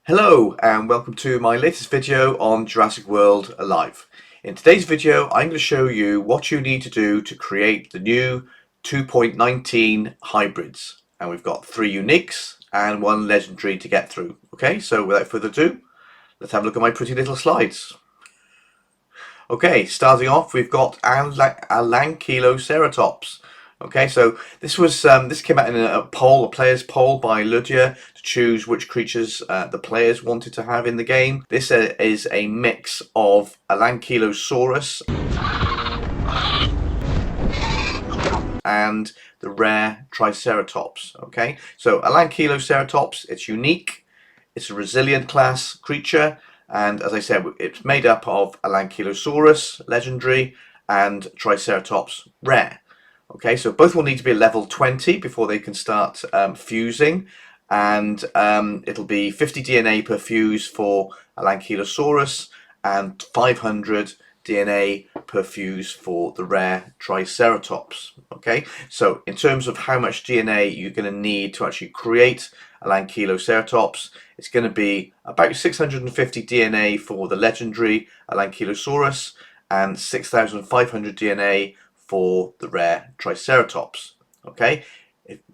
Hello and welcome to my latest video on Jurassic World Alive. In today's video I'm going to show you what you need to do to create the new 2.19 hybrids, and we've got 3 uniques and 1 legendary to get through. Okay, so without further ado, let's have a look at my pretty little slides. Okay, starting off we've got Alankyloceratops. Okay, so this came out in a player's poll by Lydia to choose which creatures the players wanted to have in the game. This is a mix of Alankylosaurus and the rare Triceratops. Okay, so Alankyloceratops, it's unique, it's a resilient class creature, and as I said, it's made up of Alankylosaurus, legendary, and Triceratops, rare. Okay, so both will need to be level 20 before they can start fusing, and it'll be 50 DNA per fuse for Alankylosaurus and 500 DNA per fuse for the rare Triceratops. Okay, so in terms of how much DNA you're going to need to actually create Alankyloceratops, it's going to be about 650 DNA for the legendary Alankylosaurus and 6,500 DNA for the rare Triceratops. Okay,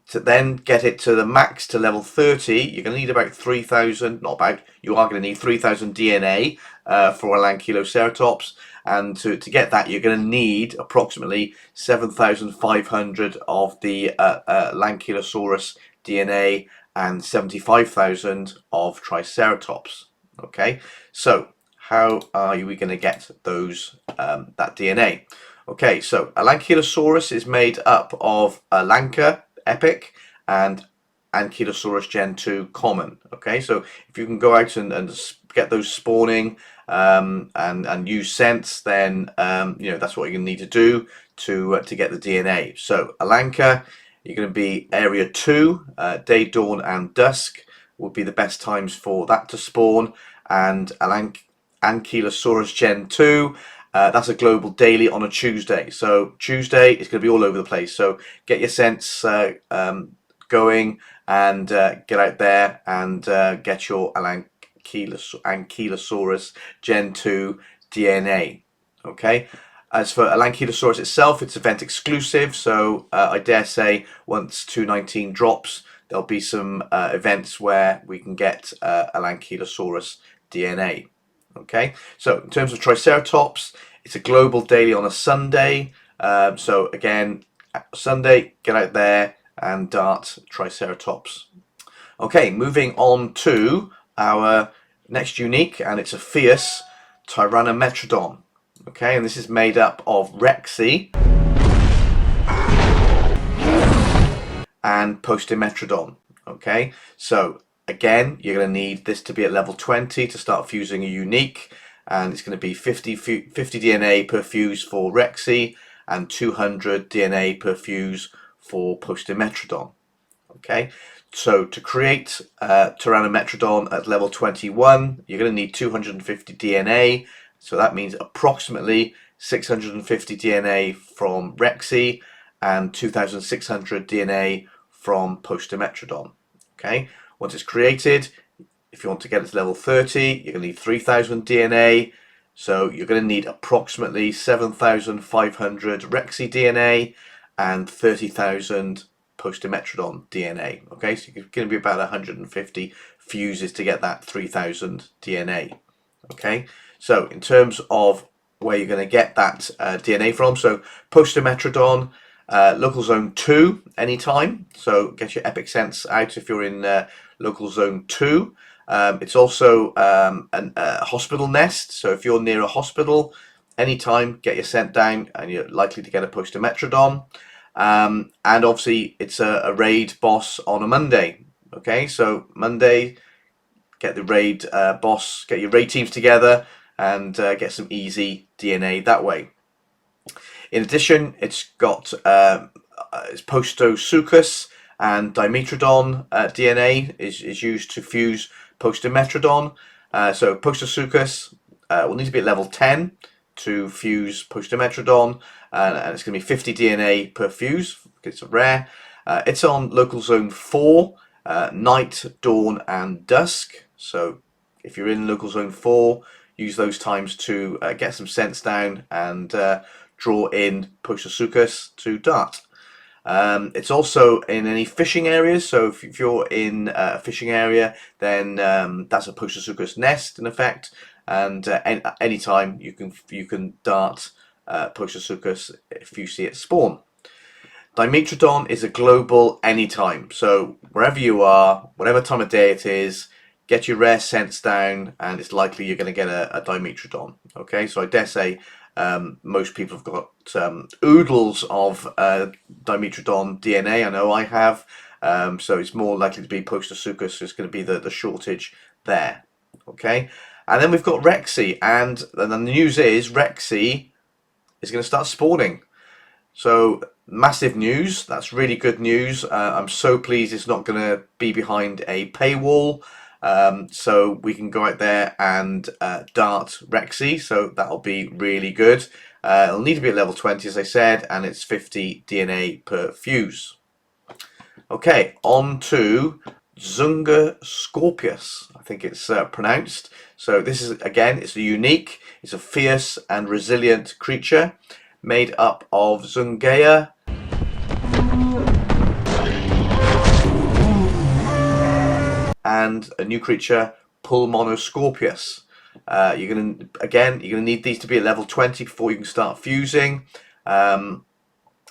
to then get it to the max to level 30, you're going to need about 3,000, not about, you are going to need 3,000 DNA for Alankyloceratops, and to get that you're going to need approximately 7,500 of the Alankylosaurus DNA and 75,000 of Triceratops. Okay, so how are we going to get those that DNA? Okay, so Alankylosaurus is made up of Alanka Epic and Ankylosaurus Gen 2 Common. Okay, so if you can go out and get those spawning and use sense, then that's what you're going to need to do to get the DNA. So Alanka, you're going to be area 2, day, dawn, and dusk would be the best times for that to spawn, and Ankylosaurus Gen 2. That's a global daily on a Tuesday. So Tuesday is going to be all over the place. So get your sense going and get out there and get your Ankylosaurus Gen 2 DNA. Okay. As for Alankylosaurus itself, it's event exclusive. So I dare say once 2.19 drops, there'll be some events where we can get Alankylosaurus DNA. Okay, so in terms of Triceratops, it's a global daily on a Sunday. So again, Sunday, get out there and dart Triceratops. Okay, moving on to our next unique, and it's a fierce Tyrannometrodon. Okay, and this is made up of Rexy and Postimetrodon. Okay, so again, you're going to need this to be at level 20 to start fusing a unique, and it's going to be 50 DNA per fuse for Rexy and 200 DNA per fuse for Postimetrodon. Okay, so to create Tyrannometrodon at level 21, you're going to need 250 DNA, so that means approximately 650 DNA from Rexy and 2,600 DNA from Postimetrodon. Okay. Once it's created, if you want to get it to level 30, you're going to need 3,000 DNA. So you're going to need approximately 7,500 Rexy DNA and 30,000 Postimetrodon DNA. Okay, so you're going to be about 150 fuses to get that 3,000 DNA. Okay, so in terms of where you're going to get that DNA from, so Postimetrodon, local zone 2 anytime, so get your epic sense out if you're in local zone 2. It's also a hospital nest, so if you're near a hospital anytime, get your scent down and you're likely to get a Postimetrodon. And obviously it's a raid boss on a Monday. Okay, so Monday, get the raid boss, get your raid teams together and get some easy DNA that way. In addition, it's got it's Pyrosuchus and Dimetrodon DNA is used to fuse Postimetrodon. So Pyrosuchus will need to be at level 10 to fuse Postimetrodon, and it's going to be 50 DNA per fuse. It's a rare. It's on local zone 4, night, dawn, and dusk. So if you're in local zone 4, use those times to get some sense down and draw in Pyrosuchus to dart. It's also in any fishing areas, so if you're in a fishing area, then that's a Pyrosuchus nest in effect, and any time you can dart Pyrosuchus if you see it spawn. Dimetrodon is a global anytime, so wherever you are, whatever time of day it is, get your rare sense down, and it's likely you're going to get a Dimetrodon. Okay, so I dare say most people have got oodles of Dimetrodon DNA. I know I have, so it's more likely to be Pyrosuchus, so it's going to be the shortage there. Okay, and then we've got Rexy, and the news is Rexy is going to start spawning. So massive news, that's really good news. I'm so pleased it's not going to be behind a paywall, so we can go out there and dart Rexy, so that'll be really good. It'll need to be at level 20 as I said, and it's 50 DNA per fuse. Okay, on to Dsungascorpios, I think it's pronounced. So this is, again, it's a unique, it's a fierce and resilient creature made up of Dsungaea and a new creature, Pulmonoscorpius. You're gonna need these to be at level 20 before you can start fusing, and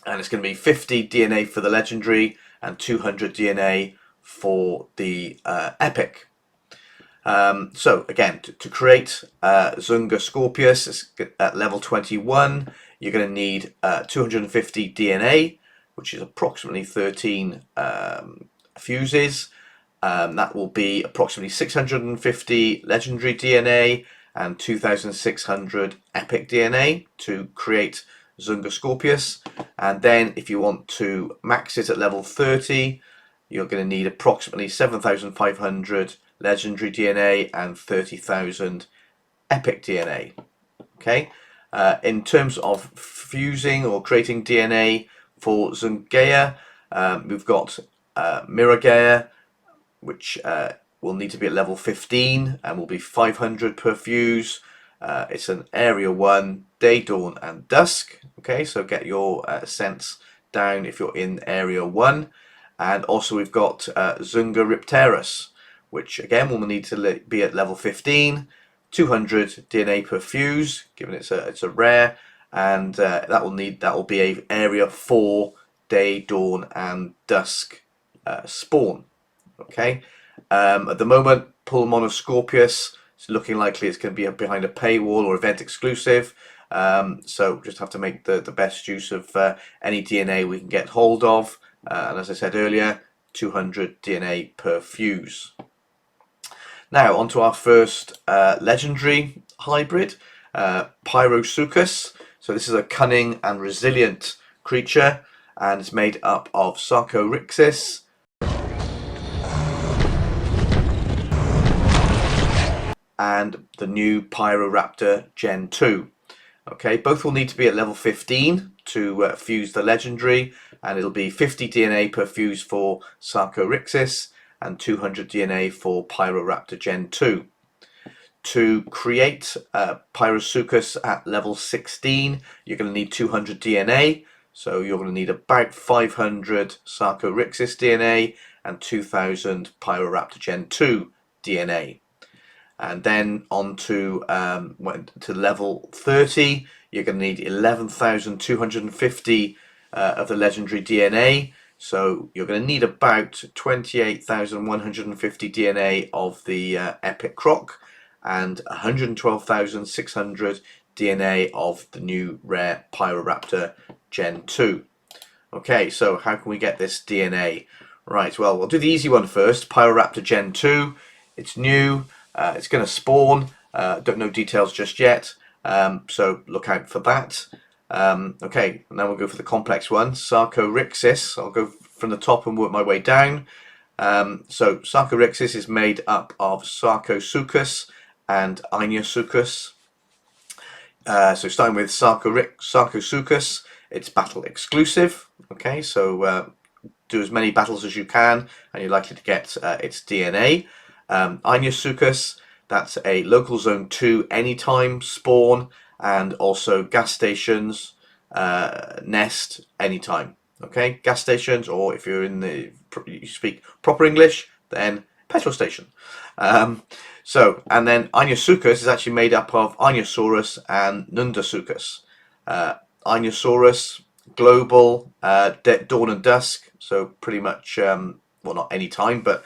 it's going to be 50 DNA for the legendary and 200 DNA for the epic. So again, to create Dsungascorpios at level 21, you're going to need 250 DNA, which is approximately 13 fuses. That will be approximately 650 legendary DNA and 2,600 epic DNA to create Dsungascorpios. And then if you want to max it at level 30, you're going to need approximately 7,500 legendary DNA and 30,000 epic DNA. Okay. In terms of fusing or creating DNA for Dsungaea, we've got Miragaia, which will need to be at level 15 and will be 500 per fuse. It's an area 1, day, dawn and dusk. Okay, so get your sense down if you're in area 1. And also we've got Dsungaripterus, which again will need to be at level 15. 200 DNA per fuse, given it's a rare, and that will be a area 4 day, dawn, and dusk spawn. Okay, at the moment, Pulmonoscorpius is looking likely it's going to be behind a paywall or event exclusive. So just have to make the best use of any DNA we can get hold of, and as I said earlier, 200 DNA per fuse. Now on to our first legendary hybrid, Pyrosuchus. So this is a cunning and resilient creature, and it's made up of Sarcorixis and the new Pyroraptor Gen 2. Okay, both will need to be at level 15 to fuse the legendary, and it'll be 50 DNA per fuse for Sarcorixis and 200 DNA for Pyroraptor Gen 2. To create Pyrosuchus at level 16, you're going to need 200 DNA, so you're going to need about 500 Sarcorixis DNA and 2000 Pyroraptor Gen 2 DNA. And then on to level 30, you're going to need 11,250 of the legendary DNA. So you're going to need about 28,150 DNA of the epic croc and 112,600 DNA of the new rare Pyroraptor Gen 2. Okay, so how can we get this DNA? Right, well, we'll do the easy one first. Pyroraptor Gen 2, it's new. It's going to spawn. Don't know details just yet, so look out for that. Okay, now we'll go for the complex one, Sarcorixis. I'll go from the top and work my way down. So Sarcorixis is made up of Sarcosuchus and Ineosuchus. So starting with Sarcosuchus, it's battle exclusive. Okay, so do as many battles as you can, and you're likely to get its DNA. Ionosuchus, that's a local zone 2 anytime spawn, and also gas stations nest anytime. Okay, gas stations, or if you're you speak proper English, then petrol station. And then Ionosuchus is actually made up of Ionosaurus and Nundasuchus. Ionosaurus, global, dawn and dusk, so pretty much, well, not any time, but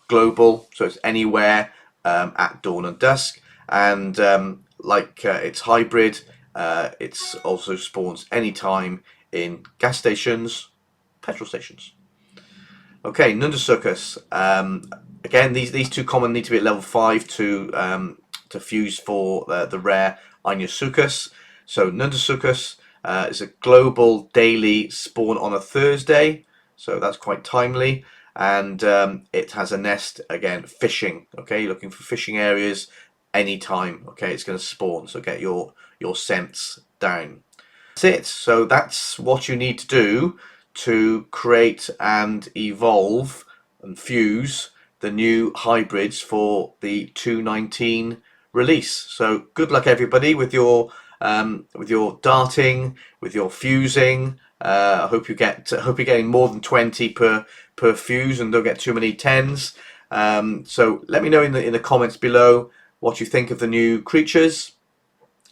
global, so it's anywhere at dawn and dusk. And its hybrid, it's also spawns anytime in gas stations, petrol stations. Okay, Nundasuchus. Again, these two common need to be at level 5 to fuse for the rare Ionosuchus. So Nundasuchus is a global daily spawn on a Thursday, so that's quite timely. And it has a nest, again, fishing. Okay, you're looking for fishing areas anytime. Okay, it's going to spawn, so get your scents down. That's it. So that's what you need to do to create and evolve and fuse the new hybrids for the 219 release. So good luck everybody with your darting, with your fusing. I hope you're getting more than 20 per fuse and don't get too many 10s. So let me know in the comments below what you think of the new creatures.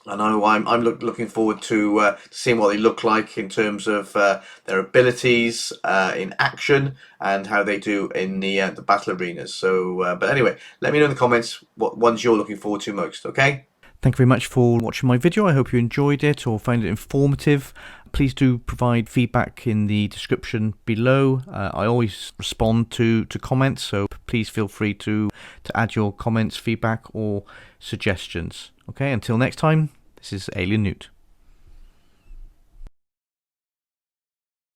I know I'm looking forward to seeing what they look like in terms of their abilities in action and how they do in the battle arenas. So, but anyway, let me know in the comments what ones you're looking forward to most. Okay. Thank you very much for watching my video. I hope you enjoyed it or found it informative. Please do provide feedback in the description below. I always respond to comments, so please feel free to add your comments, feedback or suggestions. Okay, until next time, this is Alien Newt.